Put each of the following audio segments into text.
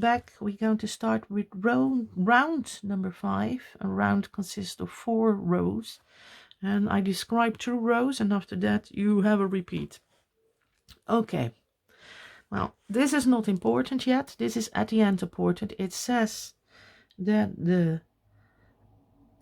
back, we're going to start with round number 5. A round consists of 4 rows, and I describe 2 rows, and after that you have a repeat. Okay, well, this is not important yet. This is at the end important. It says that the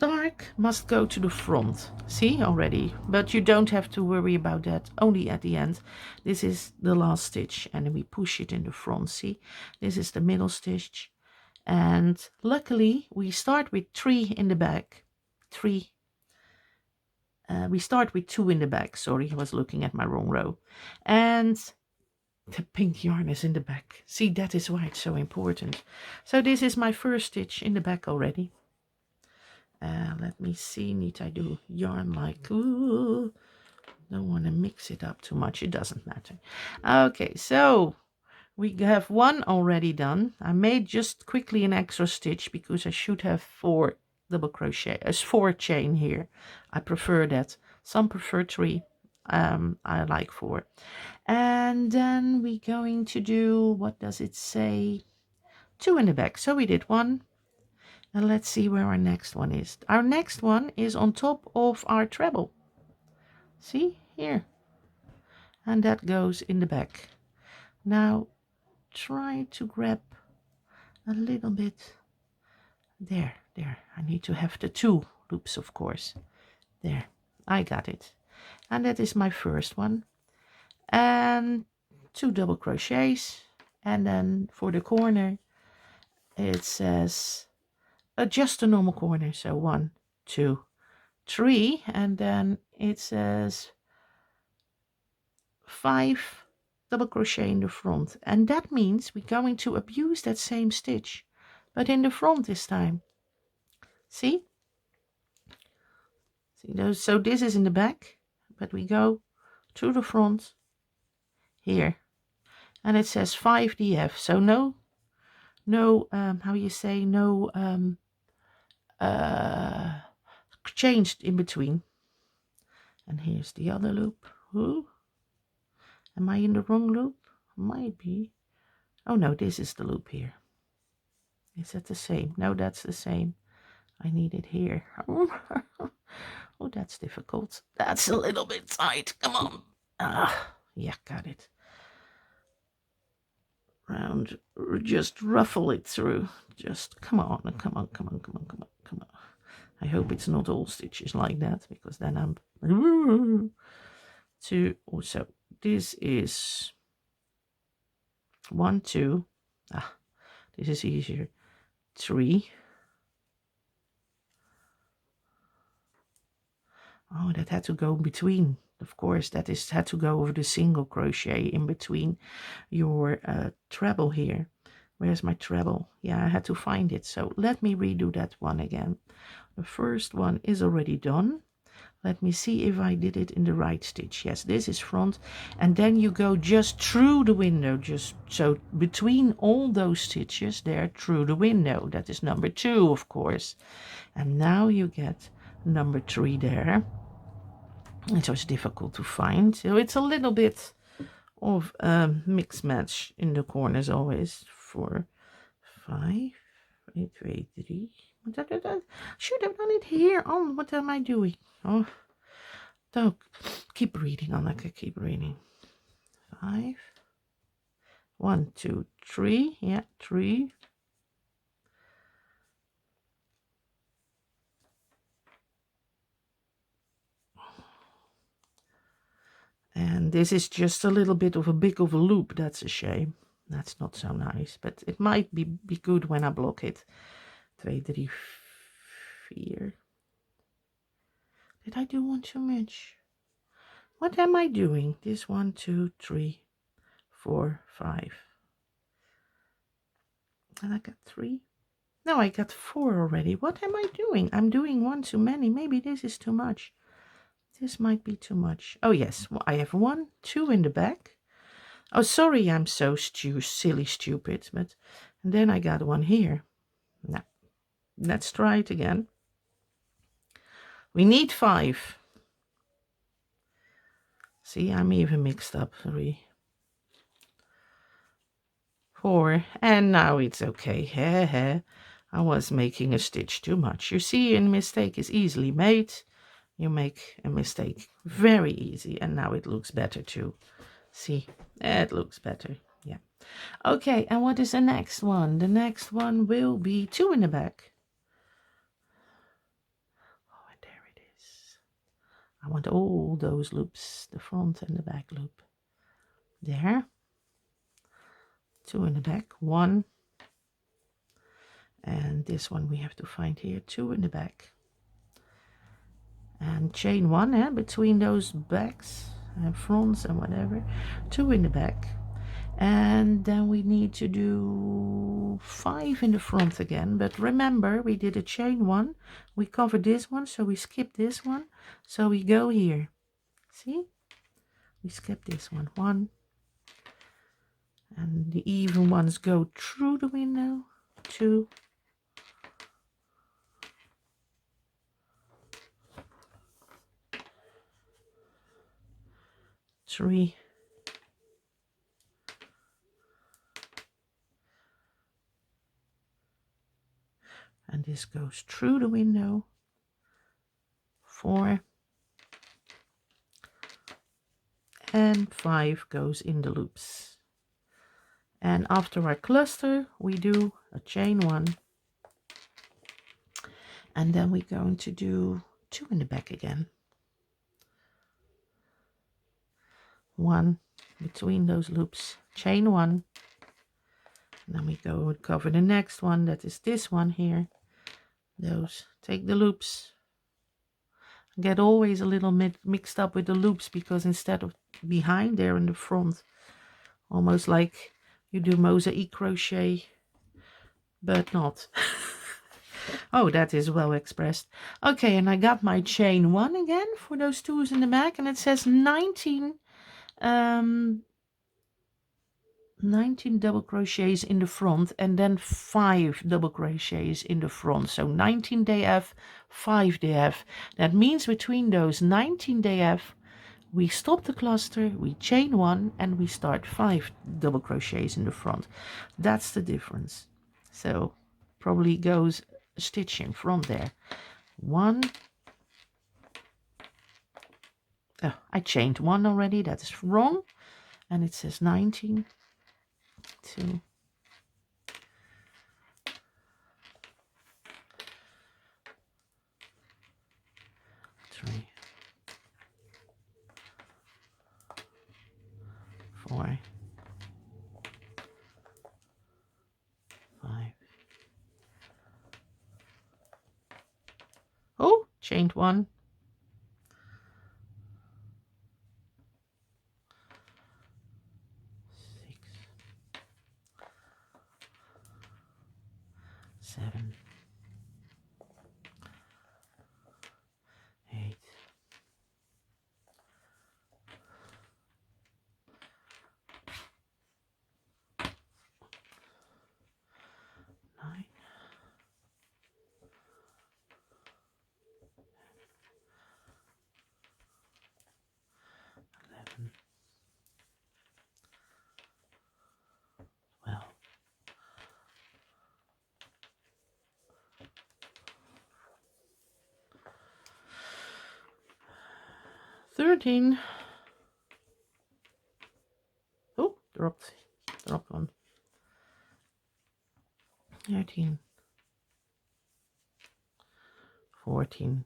dark must go to the front, see already, but you don't have to worry about that, only at the end. This is the last stitch, and we push it in the front. See, this is the middle stitch, and luckily we start with 3 in the back. We start with 2 in the back. Sorry, I was looking at my wrong row, and the pink yarn is in the back. See, that is why it's so important. So this is my first stitch in the back already. Let me see, need I do yarn like, ooh, don't want to mix it up too much, it doesn't matter. Okay, so we have 1 already done. I made just quickly an extra stitch because I should have 4 double crochet, 4 chain here. I prefer that. Some prefer 3. I like 4. And then we're going to do, what does it say? 2 in the back. So we did 1. And let's see where our next one is. Our next one is on top of our treble. See, here. And that goes in the back. Now, try to grab a little bit. There. I need to have the 2 loops, of course. There, I got it. And that is my first one. And 2 double crochets. And then for the corner, it says... just a normal corner, so 1, 2, 3, and then it says 5 double crochet in the front, and that means we're going to abuse that same stitch, but in the front this time. See those? So this is in the back, but we go to the front here, and it says 5DF, so no how you say, no changed in between. And here's the other loop. Ooh. Am I in the wrong loop? Might be. Oh no, this is the loop here. Is that the same? No, that's the same. I need it here. Oh, that's difficult. That's a little bit tight. Come on. Yeah, got it. Round, just ruffle it through. Just come on. I hope it's not all stitches like that, because then I'm 2. Also, this is 1, 2. This is easier. 3. Oh, that had to go between. Of course, that had to go over the single crochet in between your treble here. Where's my treble? Yeah, I had to find it. So let me redo that one again. The first one is already done. Let me see if I did it in the right stitch. Yes, this is front. And then you go just through the window. Just so between all those stitches there, through the window. That is number 2, of course. And now you get number 3 there. It was difficult to find. So it's a little bit of mix match in the corners always. 4, 5, 8, 2, 3. Should have done it here. Oh, what am I doing? Oh, don't keep reading, Anneke. Keep reading. 5, 1, 2, 3. Yeah, 3. And this is just a little bit of a big of a loop. That's a shame. That's not so nice, but it might be good when I block it. 2, 3, 4. Did I do one too much? What am I doing? This 1, 2, 3, 4, 5. And I got 3. No, I got 4 already. What am I doing? I'm doing 1 too many. Maybe this is too much. This might be too much. Oh yes, well, I have 1, 2 in the back. Oh, sorry, I'm so silly stupid. But and then I got 1 here. Now, let's try it again. We need 5. See, I'm even mixed up. 3, 4, and now it's okay. I was making a stitch too much. You see, a mistake is easily made. You make a mistake very easy, and now it looks better too. See, it looks better. Yeah. Okay, and what is the next one? The next one will be 2 in the back. Oh, and there it is. I want all those loops, the front and the back loop. There. 2 in the back, 1. And this one we have to find here, 2 in the back. And chain 1 between those backs and fronts and whatever. 2 in the back. And then we need to do 5 in the front again. But remember, we did a chain 1. We covered this one, so we skip this one. So we go here. See? We skip this one. 1. And the even ones go through the window. 2. 3. And this goes through the window. 4. And 5 goes in the loops. And after our cluster, we do a chain 1. And then we're going to do 2 in the back again. 1 between those loops, chain 1. And then we go and cover the next one, that is this one here. Those, take the loops. Get always a little mixed up with the loops, because instead of behind, they're in the front. Almost like you do mosaic crochet, but not. Oh, that is well expressed. Okay, and I got my chain 1 again for those 2's in the back, and it says 19 double crochets in the front, and then 5 double crochets in the front. So 19 DF, 5 DF. That means between those 19 DF, we stop the cluster, we chain 1, and we start 5 double crochets in the front. That's the difference. So probably goes a stitch in front there. 1. Oh, I chained 1 already, that is wrong. And it says 19. 2. 3. 4. 5. Oh, chained 1. 6. 7. 8. 9. 11. 12. 13. Oh, dropped one. 13. 14.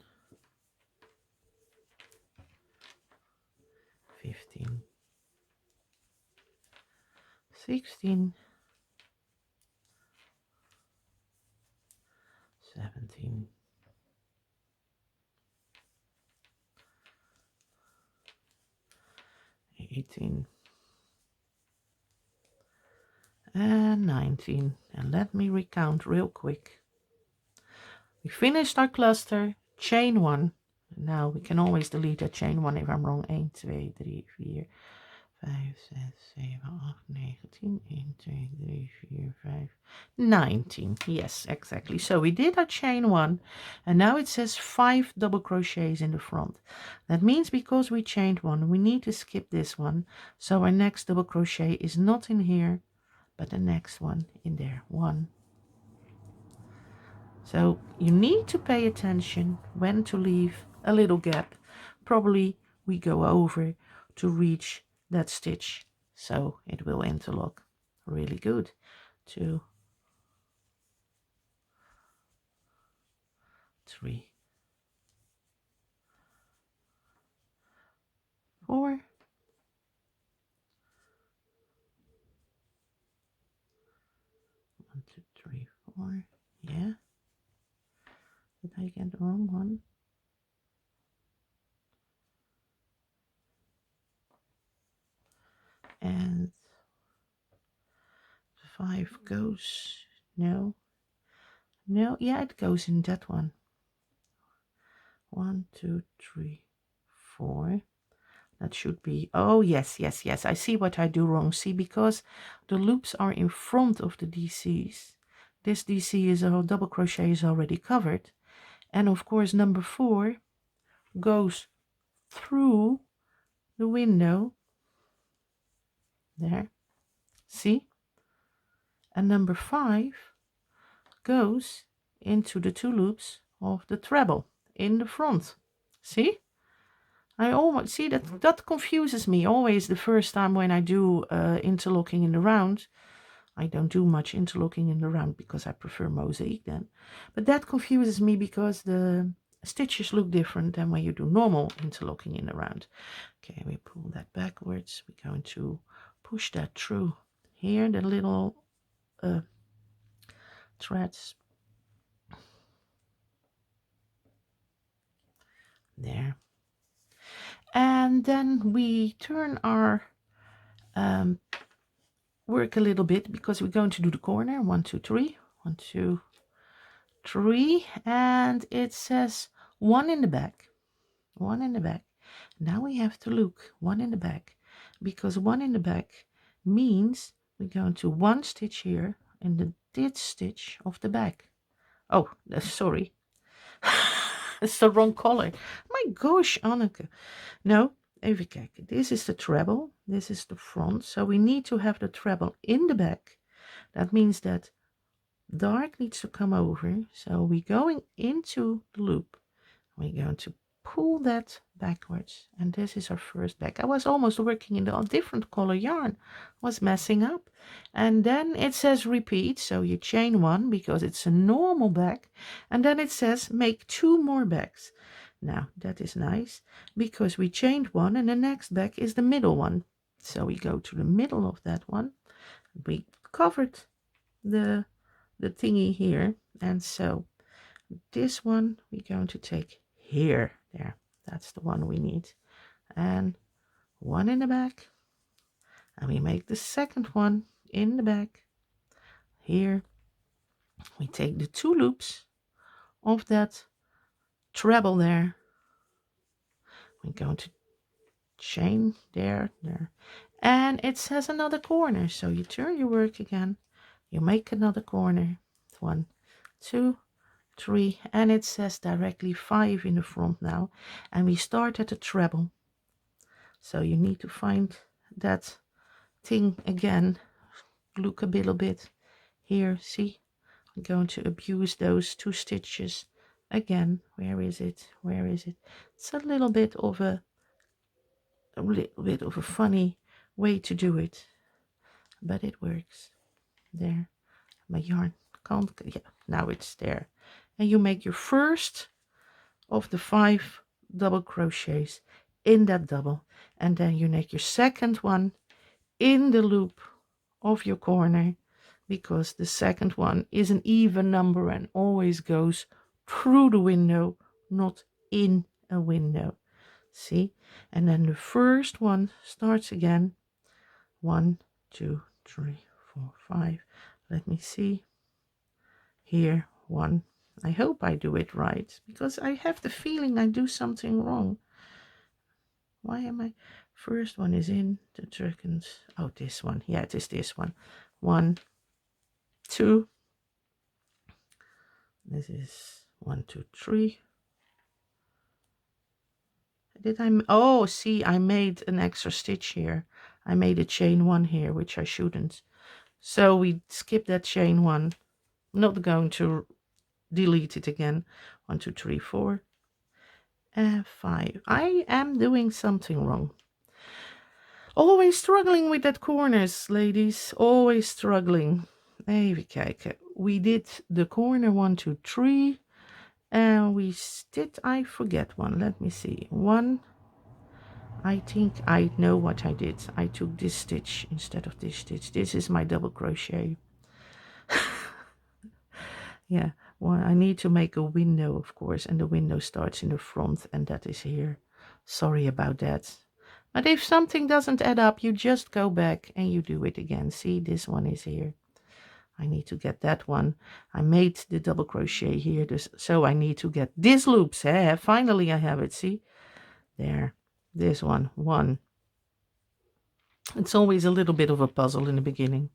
15. 16. 17. 18. And 19. And let me recount real quick. We finished our cluster, chain 1. Now we can always delete that chain 1 if I'm wrong. 1, 2, 3, 4, 5, 6, 7, 8, 9, 10, 1, 2, 3, 4, 5, 19. Yes, exactly. So we did our chain 1, and now it says 5 double crochets in the front. That means because we chained 1, we need to skip this one. So our next double crochet is not in here, but the next one in there, 1. So you need to pay attention when to leave a little gap. Probably we go over to reach that stitch, so it will interlock really good. 2, 3, 4, 1, 2, 3, 4. Yeah. Did I get the wrong one? And 5 goes, no, yeah, it goes in that one. 1, 2, 3, 4. That should be, oh yes, I see what I do wrong. See, because the loops are in front of the DCs. This DC is a double crochet is already covered, and of course number 4 goes through the window there, see, and number 5 goes into the 2 loops of the treble in the front. See, I always see that confuses me always the first time when I do interlocking in the round. I don't do much interlocking in the round because I prefer mosaic then, but that confuses me because the stitches look different than when you do normal interlocking in the round. Okay, we pull that backwards. We're going to push that through here, the little threads there, and then we turn our work a little bit because we're going to do the corner. 1, 2, 3, 1, 2, 3, and it says 1 in the back, 1 in the back. Now we have to look 1 in the back, because 1 in the back means we're going to 1 stitch here in the did stitch of the back. Oh, sorry. It's the wrong color. My gosh, Anneke. No, even kijken. This is the treble. This is the front. So we need to have the treble in the back. That means that dark needs to come over. So we're going into the loop. We're going to pull that backwards, and this is our first back. I was almost working in a different color yarn, was messing up, and then it says repeat, so you chain 1 because it's a normal back, and then it says make 2 more backs. Now that is nice because we chained 1 and the next back is the middle one, so we go to the middle of that one. We covered the thingy here, and so this one we're going to take here, there, that's the one we need, and 1 in the back, and we make the second one in the back. Here we take the 2 loops of that treble there, we're going to chain there, and it says another corner, so you turn your work again, you make another corner, 1, 2, 3, and it says directly 5 in the front now, and we start at the treble. So you need to find that thing again. Look a little bit here, see, I'm going to abuse those 2 stitches again. Where is it, it's a little bit of a funny way to do it, but it works. There, my yarn can't, yeah, now it's there, and you make your first of the 5 double crochets in that double, and then you make your second one in the loop of your corner, because the second one is an even number and always goes through the window, not in a window. See, and then the first one starts again. 1, 2, 3, 4, 5. Let me see here. 1. I hope I do it right, because I have the feeling I do something wrong. Why am I? First one is in, the second, oh, this one. Yeah, it is this one. 1, 2. This is 1, 2, 3. Did I? Oh, see, I made an extra stitch here. I made a chain 1 here, which I shouldn't. So we skip that chain 1. I'm not going to delete it again. 1, 2, 3, 4 and 5. I am doing something wrong. Always struggling with that corners, ladies. Always struggling. Even kijken. We did the corner 1, 2, 3. And we did, I forget one. Let me see. 1. I think I know what I did. I took this stitch instead of this stitch. This is my double crochet. Yeah, well, I need to make a window, of course, and the window starts in the front, and that is here. Sorry about that. But if something doesn't add up, you just go back and you do it again. See, this one is here. I need to get that one. I made the double crochet here, so I need to get this loops. Finally, I have it. See, there, this one. It's always a little bit of a puzzle in the beginning.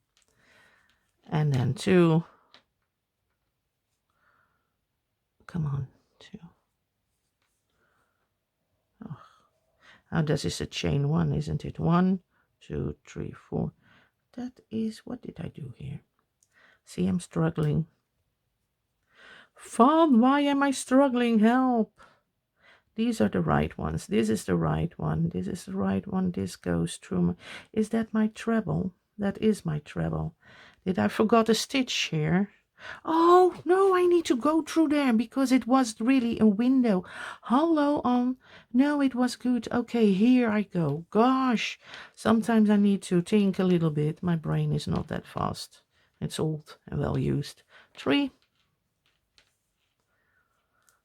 And then 2. Come on, 2. Oh, this is a chain 1, isn't it? 1, 2, 3, 4. That is, what did I do here? See, I'm struggling. Fun, why am I struggling? Help. These are the right ones. This is the right one. This is the right one. This goes through. Is that my treble? That is my treble. Did I forgot a stitch here? Oh, no, I need to go through there because it was really a window. Hello, no, it was good. Okay, here I go. Gosh, sometimes I need to think a little bit. My brain is not that fast. It's old and well used. 3.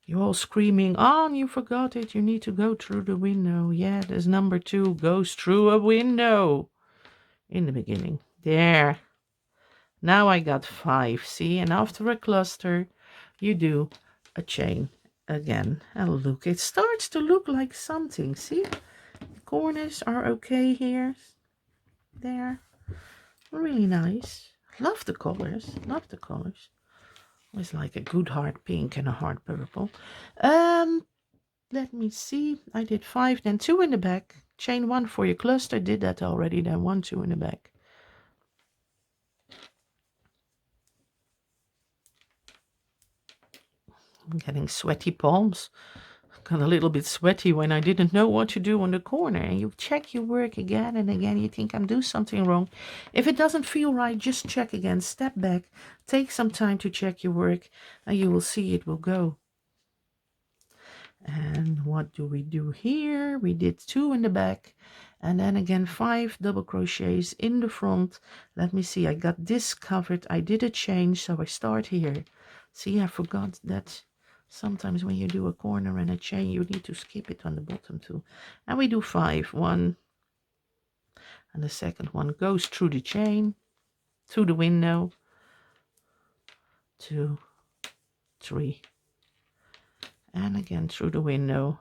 You're all screaming, oh, you forgot it. You need to go through the window. Yeah, there's number 2. Goes through a window in the beginning. There. Now I got 5, see? And after a cluster, you do a chain again. And look, it starts to look like something, see? The corners are okay here. There. Really nice. Love the colors. Love the colors. It's like a good hard pink and a hard purple. Let me see. I did 5, then 2 in the back. Chain 1 for your cluster. Did that already. Then 1, 2 in the back. I'm getting sweaty palms. Got a little bit sweaty when I didn't know what to do on the corner. And you check your work again and again. You think I'm doing something wrong. If it doesn't feel right, just check again. Step back. Take some time to check your work. And you will see it will go. And what do we do here? We did 2 in the back. And then again 5 double crochets in the front. Let me see. I got this covered. I did a change. So I start here. See, I forgot that. Sometimes when you do a corner and a chain, you need to skip it on the bottom too. And we do 5. 1. And the second one goes through the chain, through the window. 2, 3. And again through the window,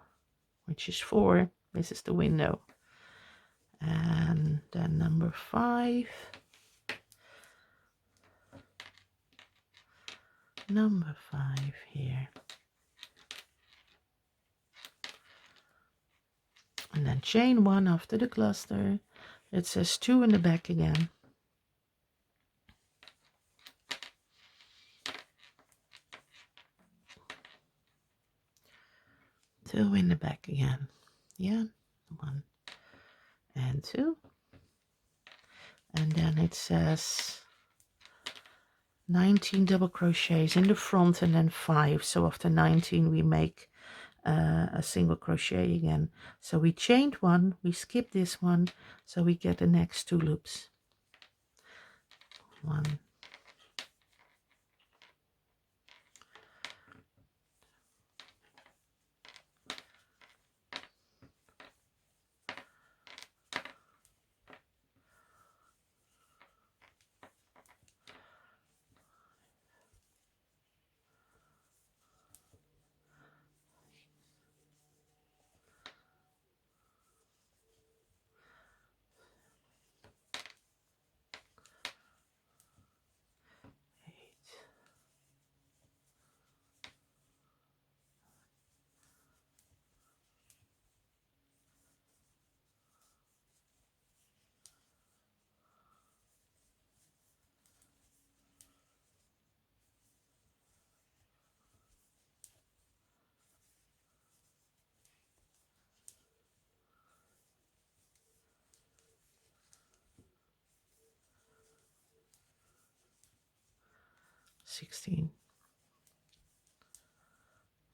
which is 4. This is the window. And then number 5. Number 5 here. And then chain 1 after the cluster. It says 2 in the back again. Two in the back again. Yeah, 1 and 2. And then it says 19 double crochets in the front and then 5. So after 19 we make a single crochet again. So we chained 1, we skip this one, so we get the next 2 loops. 1, 16,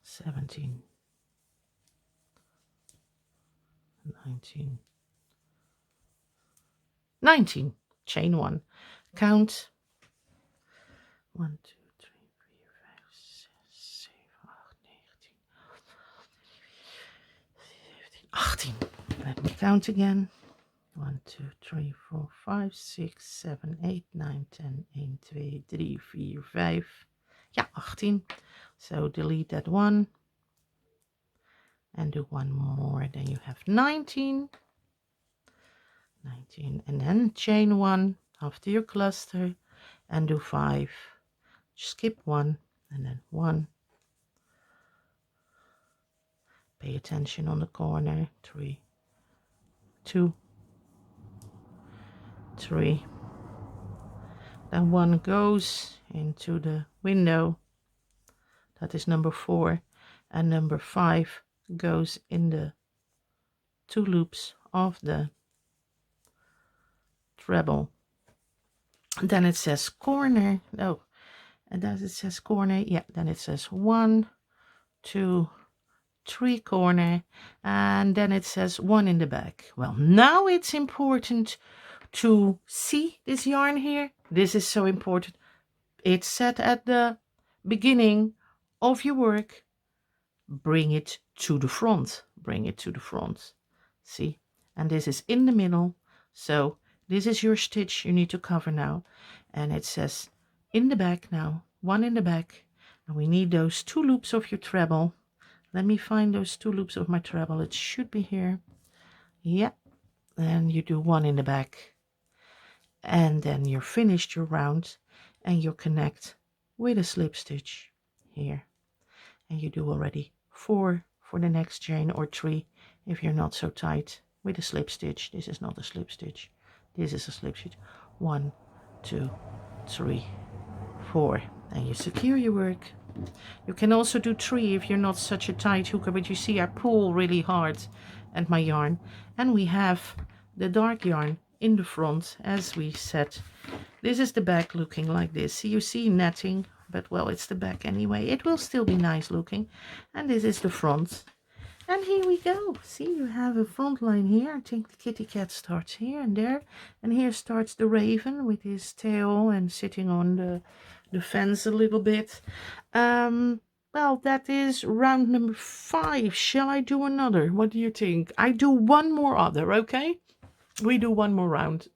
17, 19, 19. Chain 1. Count 1, 2, 3, 4, 5, 6, 7, 8, 9, 10, 11, 12, 13, 14, 15, 16, 17, 18. Let me count again. 1, 2, 3, 4, 5, 6, 7, 8, 9, 10, 1, 2, 3, 4, 5. Yeah, 18. So delete that one. And do one more. Then you have 19. 19. And then chain 1 after your cluster. And do 5. Skip 1. And then 1. Pay attention on the corner. 3, 2, 3. Then 1 goes into the window. That is number 4. And number 5 goes in the 2 loops of the treble. Then it says corner. No. And does it says corner? Yeah. Then it says 1, 2, 3 corner. And then it says 1 in the back. Well, now it's important to see this yarn here. This is so important. It's set at the beginning of your work. Bring it to the front. Bring it to the front. See? And this is in the middle. So this is your stitch you need to cover now. And it says in the back now. 1 in the back. And we need those 2 loops of your treble. Let me find those 2 loops of my treble. It should be here. Yeah. And you do 1 in the back. And then you're finished your round. And you connect with a slip stitch here. And you do already 4 for the next chain, or 3 if you're not so tight with a slip stitch. This is not a slip stitch. This is a slip stitch. 1, 2, 3, 4. And you secure your work. You can also do 3 if you're not such a tight hooker, but you see I pull really hard at my yarn. And we have the dark yarn in the front, as we said. This is the back looking like this. See, you see netting, but well, it's the back anyway. It will still be nice looking. And this is the front. And here we go. See, you have a front line here. I think the kitty cat starts here and there. And here starts the raven with his tail and sitting on the fence a little bit. Well, that is round number 5. Shall I do another? What do you think? I do one more other, okay? We do one more round.